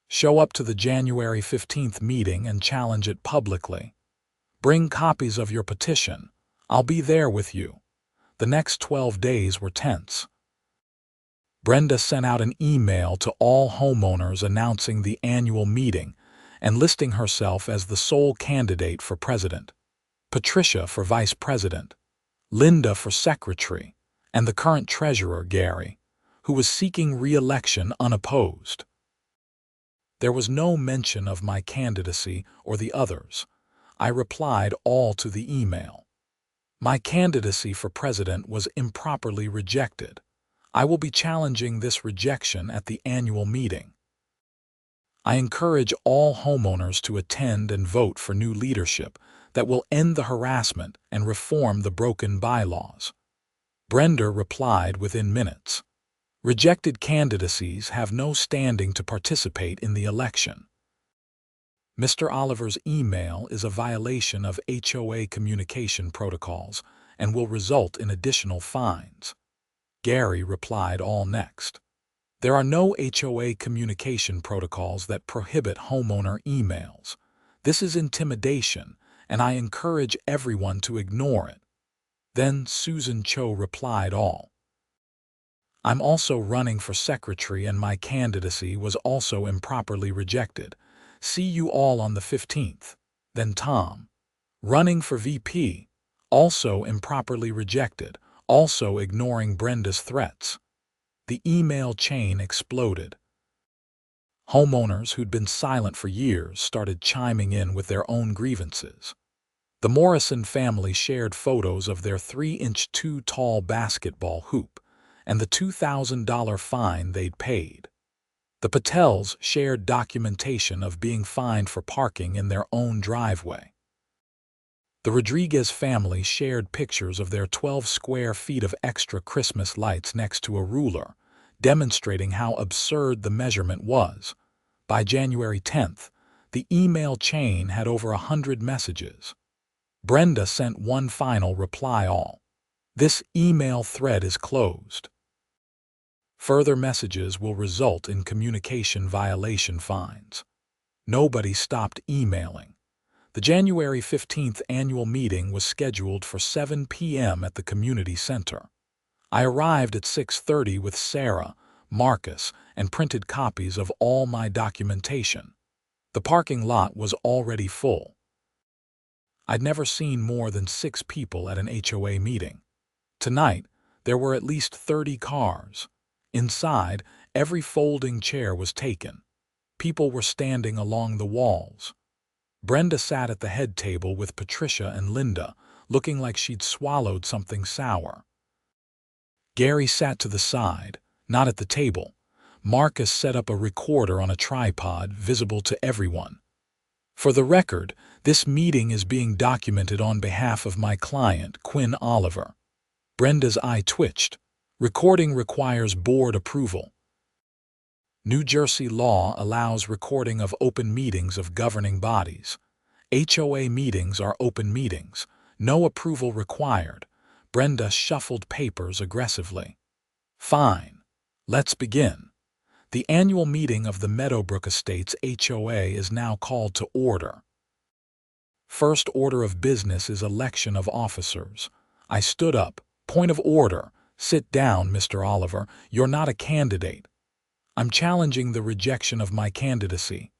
Show up to the January 15th meeting and challenge it publicly. Bring copies of your petition. I'll be there with you. The next 12 days were tense. Brenda sent out an email to all homeowners announcing the annual meeting and listing herself as the sole candidate for president, Patricia for vice president, Linda for secretary, and the current treasurer, Gary, who was seeking re-election unopposed. There was no mention of my candidacy or the others. I replied all to the email. My candidacy for president was improperly rejected. I will be challenging this rejection at the annual meeting. I encourage all homeowners to attend and vote for new leadership that will end the harassment and reform the broken bylaws. Brenda replied within minutes. Rejected candidacies have no standing to participate in the election. Mr. Oliver's email is a violation of HOA communication protocols and will result in additional fines. Gary replied all next. There are no HOA communication protocols that prohibit homeowner emails. This is intimidation, and I encourage everyone to ignore it. Then Susan Cho replied all. I'm also running for secretary and my candidacy was also improperly rejected. See you all on the 15th. Then Tom. Running for VP. Also improperly rejected, also ignoring Brenda's threats. The email chain exploded. Homeowners who'd been silent for years started chiming in with their own grievances. The Morrison family shared photos of their 3-inch too-tall basketball hoop and the $2,000 fine they'd paid. The Patels shared documentation of being fined for parking in their own driveway. The Rodriguez family shared pictures of their 12 square feet of extra Christmas lights next to a ruler, demonstrating how absurd the measurement was. By January 10th, the email chain had over 100 messages. Brenda sent one final reply all. This email thread is closed. Further messages will result in communication violation fines. Nobody stopped emailing. The January 15th annual meeting was scheduled for 7 p.m. at the community center. I arrived at 6:30 with Sarah, Marcus, and printed copies of all my documentation. The parking lot was already full. I'd never seen more than 6 people at an HOA meeting. Tonight, there were at least 30 cars. Inside, every folding chair was taken. People were standing along the walls. Brenda sat at the head table with Patricia and Linda, looking like she'd swallowed something sour. Gary sat to the side, not at the table. Marcus set up a recorder on a tripod, visible to everyone. For the record, this meeting is being documented on behalf of my client, Quinn Oliver. Brenda's eye twitched. Recording requires board approval. New Jersey law allows recording of open meetings of governing bodies. HOA meetings are open meetings. No approval required. Brenda shuffled papers aggressively. Fine. Let's begin. The annual meeting of the Meadowbrook Estates HOA is now called to order. First order of business is election of officers. I stood up. Point of order. Sit down, Mr. Oliver. You're not a candidate. I'm challenging the rejection of my candidacy.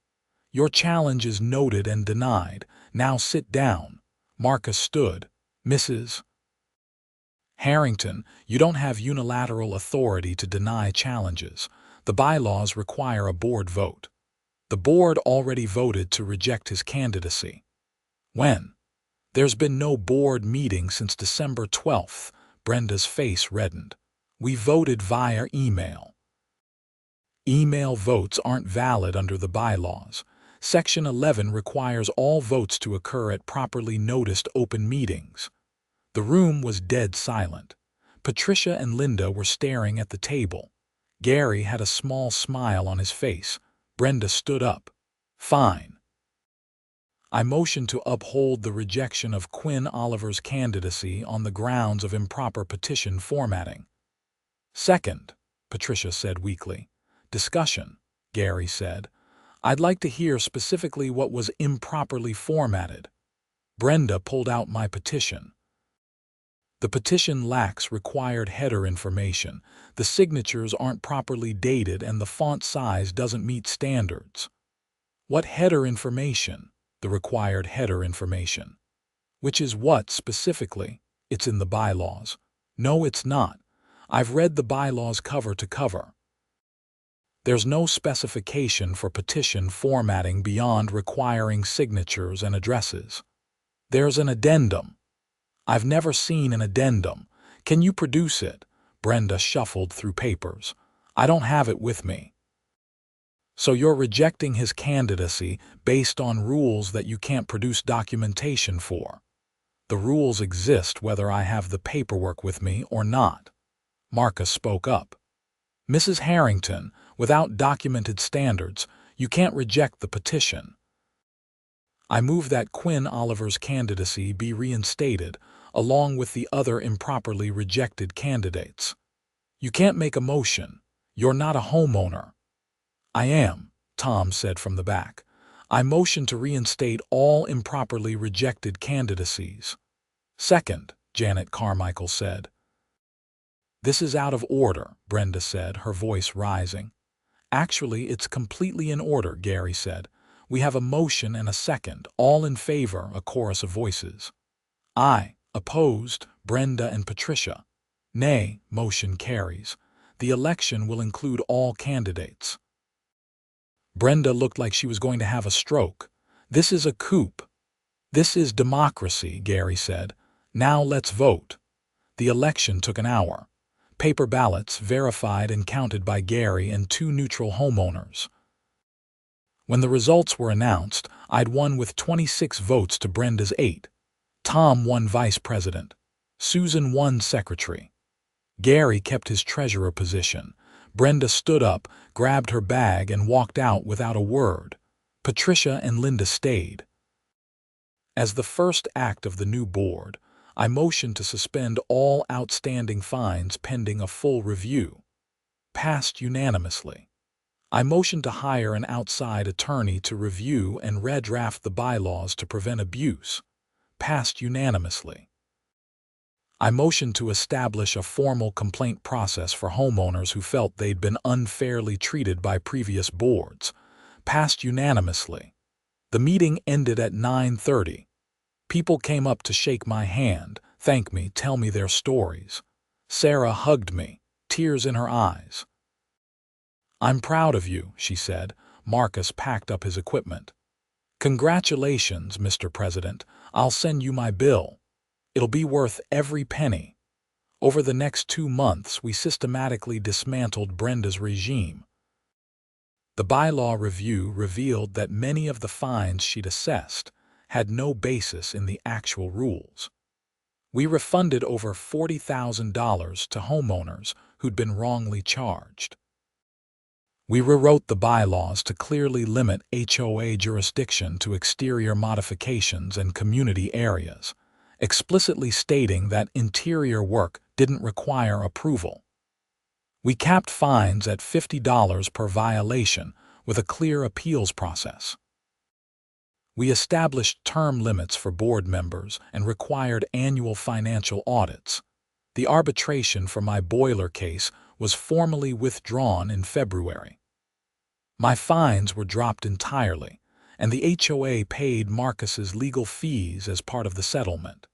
Your challenge is noted and denied. Now sit down. Marcus stood. Mrs. Harrington, you don't have unilateral authority to deny challenges. The bylaws require a board vote. The board already voted to reject his candidacy. When? There's been no board meeting since December 12th. Brenda's face reddened. We voted via email. Email votes aren't valid under the bylaws. Section 11 requires all votes to occur at properly noticed open meetings. The room was dead silent. Patricia and Linda were staring at the table. Gary had a small smile on his face. Brenda stood up. Fine. I motioned to uphold the rejection of Quinn Oliver's candidacy on the grounds of improper petition formatting. Second, Patricia said weakly. Discussion, Gary said. I'd like to hear specifically what was improperly formatted. Brenda pulled out my petition. The petition lacks required header information, the signatures aren't properly dated, and the font size doesn't meet standards. What header information? The required header information. Which is what specifically? It's in the bylaws. No, it's not. I've read the bylaws cover to cover. There's no specification for petition formatting beyond requiring signatures and addresses. There's an addendum. I've never seen an addendum. Can you produce it? Brenda shuffled through papers. I don't have it with me. So you're rejecting his candidacy based on rules that you can't produce documentation for. The rules exist whether I have the paperwork with me or not. Marcus spoke up. Mrs. Harrington, without documented standards, you can't reject the petition. I move that Quinn Oliver's candidacy be reinstated, along with the other improperly rejected candidates. You can't make a motion. You're not a homeowner. I am, Tom said from the back. I motion to reinstate all improperly rejected candidacies. Second, Janet Carmichael said. This is out of order, Brenda said, her voice rising. Actually, it's completely in order, Gary said. We have a motion and a second, all in favor, a chorus of voices. Aye, opposed, Brenda and Patricia. Nay, motion carries. The election will include all candidates. Brenda looked like she was going to have a stroke. This is a coup. This is democracy, Gary said. Now let's vote. The election took an hour. Paper ballots verified and counted by Gary and 2 neutral homeowners. When the results were announced, I'd won with 26 votes to Brenda's 8. Tom won vice president. Susan won secretary. Gary kept his treasurer position. Brenda stood up, grabbed her bag, and walked out without a word. Patricia and Linda stayed. As the first act of the new board, I motioned to suspend all outstanding fines pending a full review. Passed unanimously. I motioned to hire an outside attorney to review and redraft the bylaws to prevent abuse. Passed unanimously. I motioned to establish a formal complaint process for homeowners who felt they'd been unfairly treated by previous boards. Passed unanimously. The meeting ended at 9:30. People came up to shake my hand, thank me, tell me their stories. Sarah hugged me, tears in her eyes. I'm proud of you, she said. Marcus packed up his equipment. Congratulations, Mr. President. I'll send you my bill. It'll be worth every penny. Over the next 2 months, we systematically dismantled Brenda's regime. The bylaw review revealed that many of the fines she'd assessed had no basis in the actual rules. We refunded over $40,000 to homeowners who'd been wrongly charged. We rewrote the bylaws to clearly limit HOA jurisdiction to exterior modifications and community areas, explicitly stating that interior work didn't require approval. We capped fines at $50 per violation with a clear appeals process. We established term limits for board members and required annual financial audits. The arbitration for my boiler case was formally withdrawn in February. My fines were dropped entirely, and the HOA paid Marcus's legal fees as part of the settlement.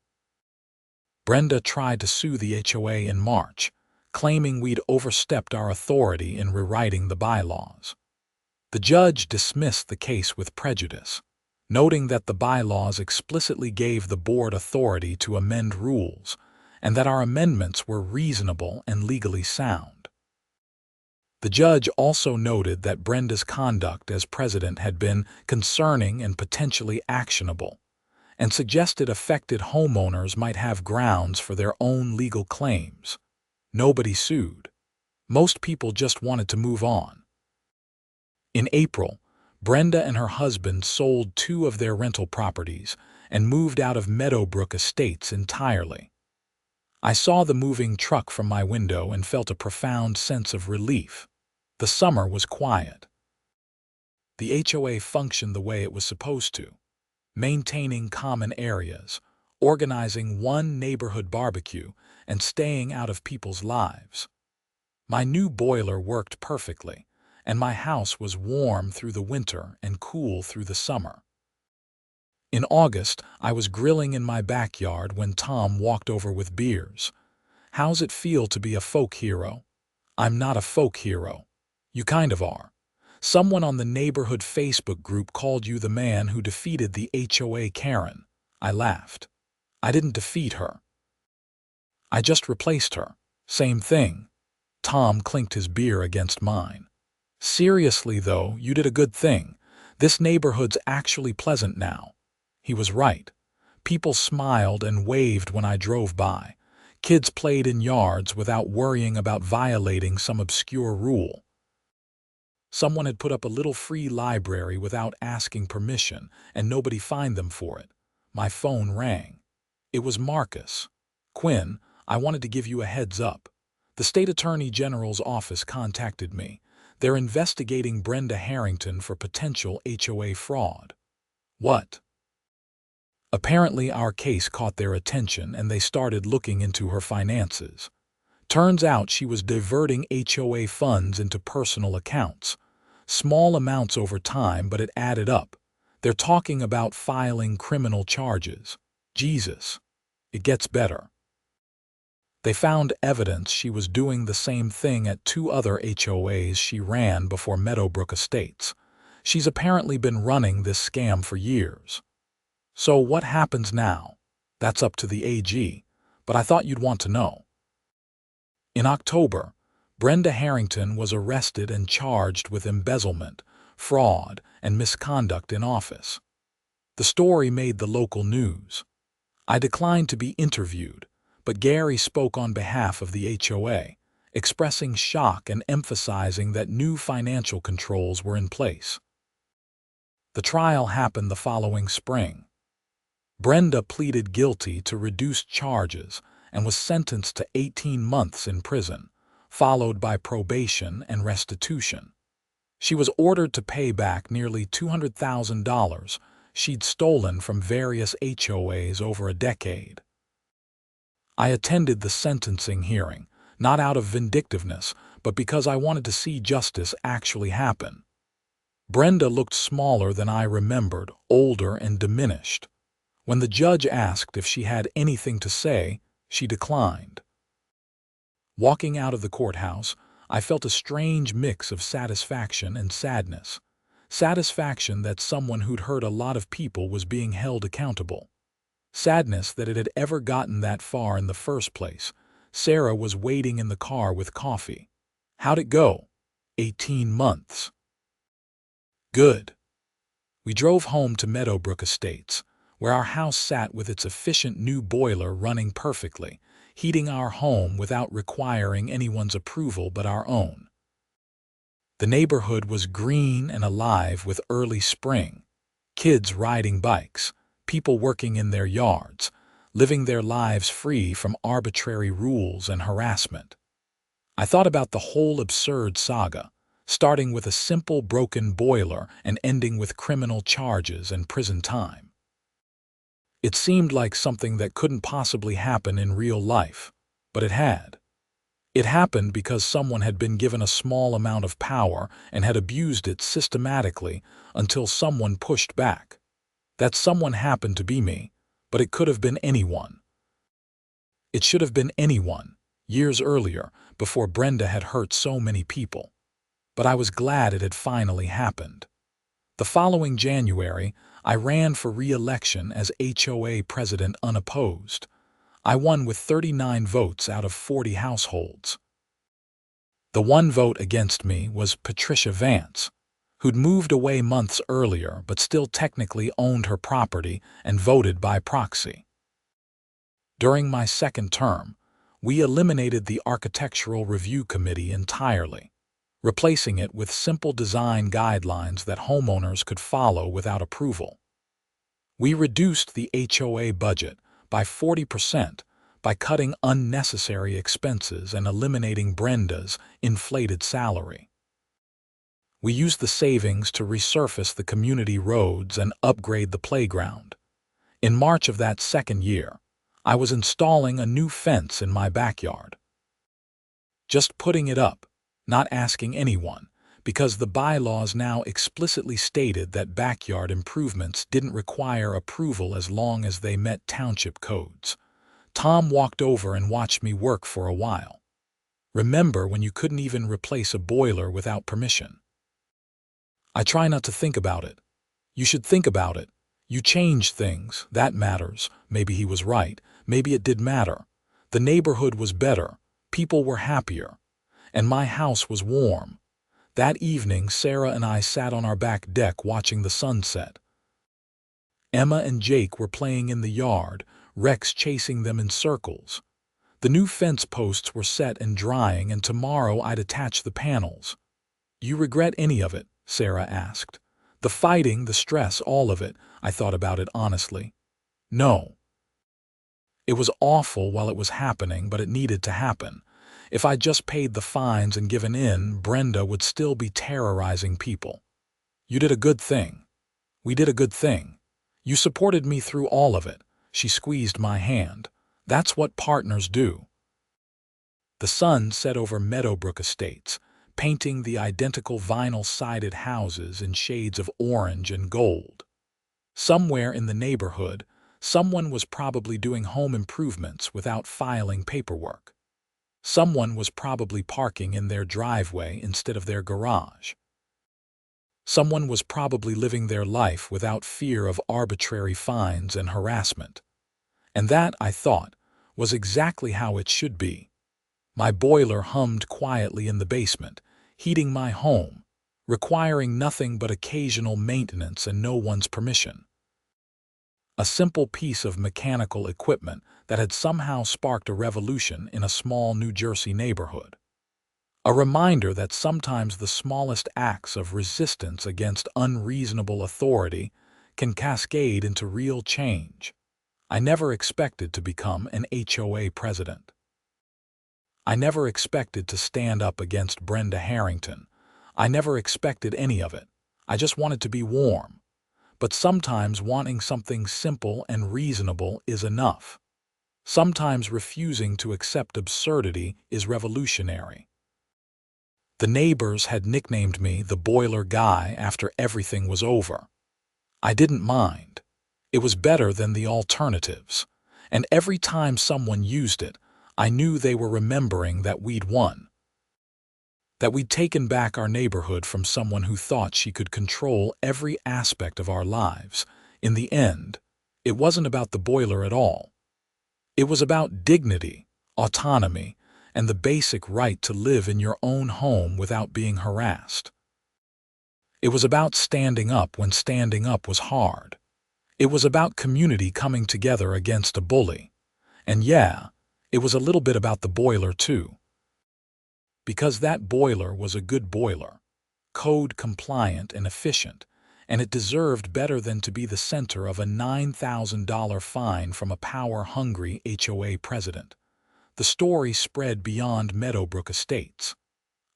Brenda tried to sue the HOA in March, claiming we'd overstepped our authority in rewriting the bylaws. The judge dismissed the case with prejudice, noting that the bylaws explicitly gave the board authority to amend rules and that our amendments were reasonable and legally sound. The judge also noted that Brenda's conduct as president had been concerning and potentially actionable, and suggested affected homeowners might have grounds for their own legal claims. Nobody sued. Most people just wanted to move on. In April, Brenda and her husband sold 2 of their rental properties and moved out of Meadowbrook Estates entirely. I saw the moving truck from my window and felt a profound sense of relief. The summer was quiet. The HOA functioned the way it was supposed to, maintaining common areas, organizing one neighborhood barbecue, and staying out of people's lives. My new boiler worked perfectly, and my house was warm through the winter and cool through the summer. In August, I was grilling in my backyard when Tom walked over with beers. How's it feel to be a folk hero? I'm not a folk hero. You kind of are. Someone on the neighborhood Facebook group called you the man who defeated the HOA Karen. I laughed. I didn't defeat her. I just replaced her. Same thing. Tom clinked his beer against mine. Seriously, though, you did a good thing. This neighborhood's actually pleasant now. He was right. People smiled and waved when I drove by. Kids played in yards without worrying about violating some obscure rule. Someone had put up a little free library without asking permission, and nobody fined them for it. My phone rang. It was Marcus. Quinn, I wanted to give you a heads up. The state attorney general's office contacted me. They're investigating Brenda Harrington for potential HOA fraud. What? Apparently our case caught their attention and they started looking into her finances. Turns out she was diverting HOA funds into personal accounts. Small amounts over time, but it added up. They're talking about filing criminal charges. Jesus. It gets better. They found evidence she was doing the same thing at 2 other HOAs she ran before Meadowbrook Estates. She's apparently been running this scam for years. So what happens now? That's up to the AG, but I thought you'd want to know. In October, Brenda Harrington was arrested and charged with embezzlement, fraud, and misconduct in office. The story made the local news. I declined to be interviewed, but Gary spoke on behalf of the HOA, expressing shock and emphasizing that new financial controls were in place. The trial happened the following spring. Brenda pleaded guilty to reduced charges and was sentenced to 18 months in prison, followed by probation and restitution. She was ordered to pay back nearly $200,000 she'd stolen from various HOAs over a decade. I attended the sentencing hearing, not out of vindictiveness, but because I wanted to see justice actually happen. Brenda looked smaller than I remembered, older and diminished. When the judge asked if she had anything to say, she declined. Walking out of the courthouse, I felt a strange mix of satisfaction and sadness. Satisfaction that someone who'd hurt a lot of people was being held accountable. Sadness that it had ever gotten that far in the first place. Sarah was waiting in the car with coffee. How'd it go? 18 months. Good. We drove home to Meadowbrook Estates, where our house sat with its efficient new boiler running perfectly, heating our home without requiring anyone's approval but our own. The neighborhood was green and alive with early spring, kids riding bikes, people working in their yards, living their lives free from arbitrary rules and harassment. I thought about the whole absurd saga, starting with a simple broken boiler and ending with criminal charges and prison time. It seemed like something that couldn't possibly happen in real life, but it had. It happened because someone had been given a small amount of power and had abused it systematically until someone pushed back. That someone happened to be me, but it could have been anyone. It should have been anyone, years earlier, before Brenda had hurt so many people. But I was glad it had finally happened. The following January, I ran for re-election as HOA president unopposed. I won with 39 votes out of 40 households. The one vote against me was Patricia Vance, who'd moved away months earlier but still technically owned her property and voted by proxy. During my second term, we eliminated the Architectural Review Committee entirely, replacing it with simple design guidelines that homeowners could follow without approval. We reduced the HOA budget by 40% by cutting unnecessary expenses and eliminating Brenda's inflated salary. We used the savings to resurface the community roads and upgrade the playground. In March of that second year, I was installing a new fence in my backyard. Just putting it up, not asking anyone, because the bylaws now explicitly stated that backyard improvements didn't require approval as long as they met township codes. Tom walked over and watched me work for a while. Remember when you couldn't even replace a boiler without permission? I try not to think about it. You should think about it. You change things, that matters. Maybe he was right. Maybe it did matter. The neighborhood was better. People were happier. And my house was warm. That evening, Sarah and I sat on our back deck watching the sunset. Emma and Jake were playing in the yard, Rex chasing them in circles. The new fence posts were set and drying, and tomorrow I'd attach the panels. "You regret any of it?" Sarah asked. "The fighting, the stress, all of it." I thought about it honestly. No. It was awful while it was happening, but it needed to happen. If I'd just paid the fines and given in, Brenda would still be terrorizing people. "You did a good thing. We did a good thing. You supported me through all of it." She squeezed my hand. "That's what partners do." The sun set over Meadowbrook Estates, painting the identical vinyl-sided houses in shades of orange and gold. Somewhere in the neighborhood, someone was probably doing home improvements without filing paperwork. Someone was probably parking in their driveway instead of their garage. Someone was probably living their life without fear of arbitrary fines and harassment. And that, I thought, was exactly how it should be. My boiler hummed quietly in the basement, heating my home, requiring nothing but occasional maintenance and no one's permission. A simple piece of mechanical equipment that had somehow sparked a revolution in a small New Jersey neighborhood. A reminder that sometimes the smallest acts of resistance against unreasonable authority can cascade into real change. I never expected to become an HOA president. I never expected to stand up against Brenda Harrington. I never expected any of it. I just wanted to be warm. But sometimes wanting something simple and reasonable is enough. Sometimes refusing to accept absurdity is revolutionary. The neighbors had nicknamed me the boiler guy after everything was over. I didn't mind. It was better than the alternatives. And every time someone used it, I knew they were remembering that we'd won. That we'd taken back our neighborhood from someone who thought she could control every aspect of our lives. In the end, it wasn't about the boiler at all. It was about dignity, autonomy, and the basic right to live in your own home without being harassed. It was about standing up when standing up was hard. It was about community coming together against a bully. And yeah, it was a little bit about the boiler too. Because that boiler was a good boiler, code compliant and efficient, and it deserved better than to be the center of a $9,000 fine from a power-hungry HOA president. The story spread beyond Meadowbrook Estates.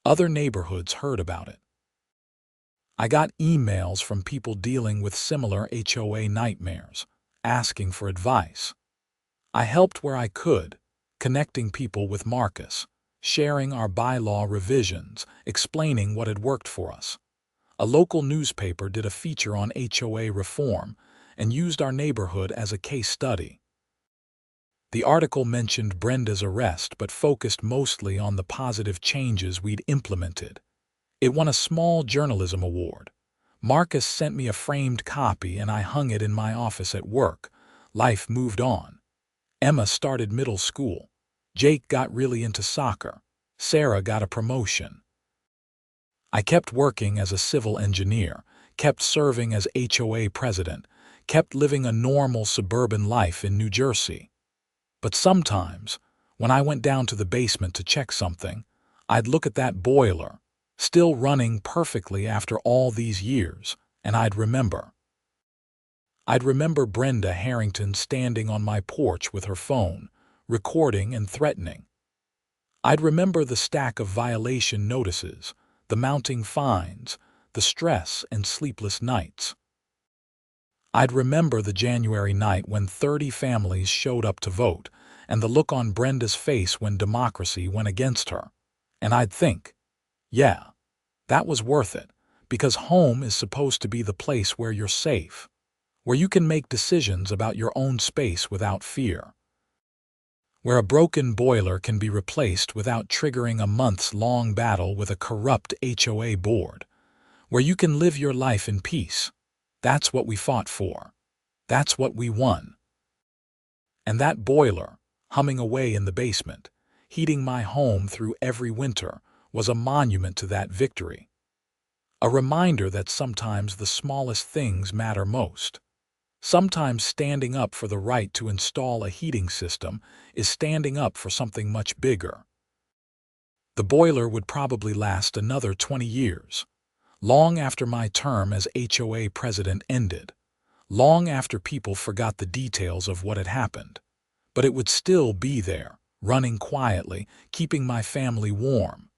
Other neighborhoods heard about it. I got emails from people dealing with similar HOA nightmares, asking for advice. I helped where I could, connecting people with Marcus, sharing our bylaw revisions, explaining what had worked for us. A local newspaper did a feature on HOA reform and used our neighborhood as a case study. The article mentioned Brenda's arrest but focused mostly on the positive changes we'd implemented. It won a small journalism award. Marcus sent me a framed copy and I hung it in my office at work. Life moved on. Emma started middle school. Jake got really into soccer. Sarah got a promotion. I kept working as a civil engineer, kept serving as HOA president, kept living a normal suburban life in New Jersey. But sometimes, when I went down to the basement to check something, I'd look at that boiler, still running perfectly after all these years, and I'd remember. I'd remember Brenda Harrington standing on my porch with her phone, recording and threatening. I'd remember the stack of violation notices, the mounting fines, the stress and sleepless nights. I'd remember the January night when 30 families showed up to vote, and the look on Brenda's face when democracy went against her. And I'd think, yeah, that was worth it, because home is supposed to be the place where you're safe, where you can make decisions about your own space without fear, where a broken boiler can be replaced without triggering a months-long battle with a corrupt HOA board, where you can live your life in peace. That's what we fought for. That's what we won. And that boiler, humming away in the basement, heating my home through every winter, was a monument to that victory. A reminder that sometimes the smallest things matter most. Sometimes standing up for the right to install a heating system is standing up for something much bigger. The boiler would probably last another 20 years, long after my term as HOA president ended, long after people forgot the details of what had happened. But it would still be there, running quietly, keeping my family warm.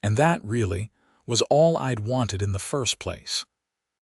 And that, really, was all I'd wanted in the first place.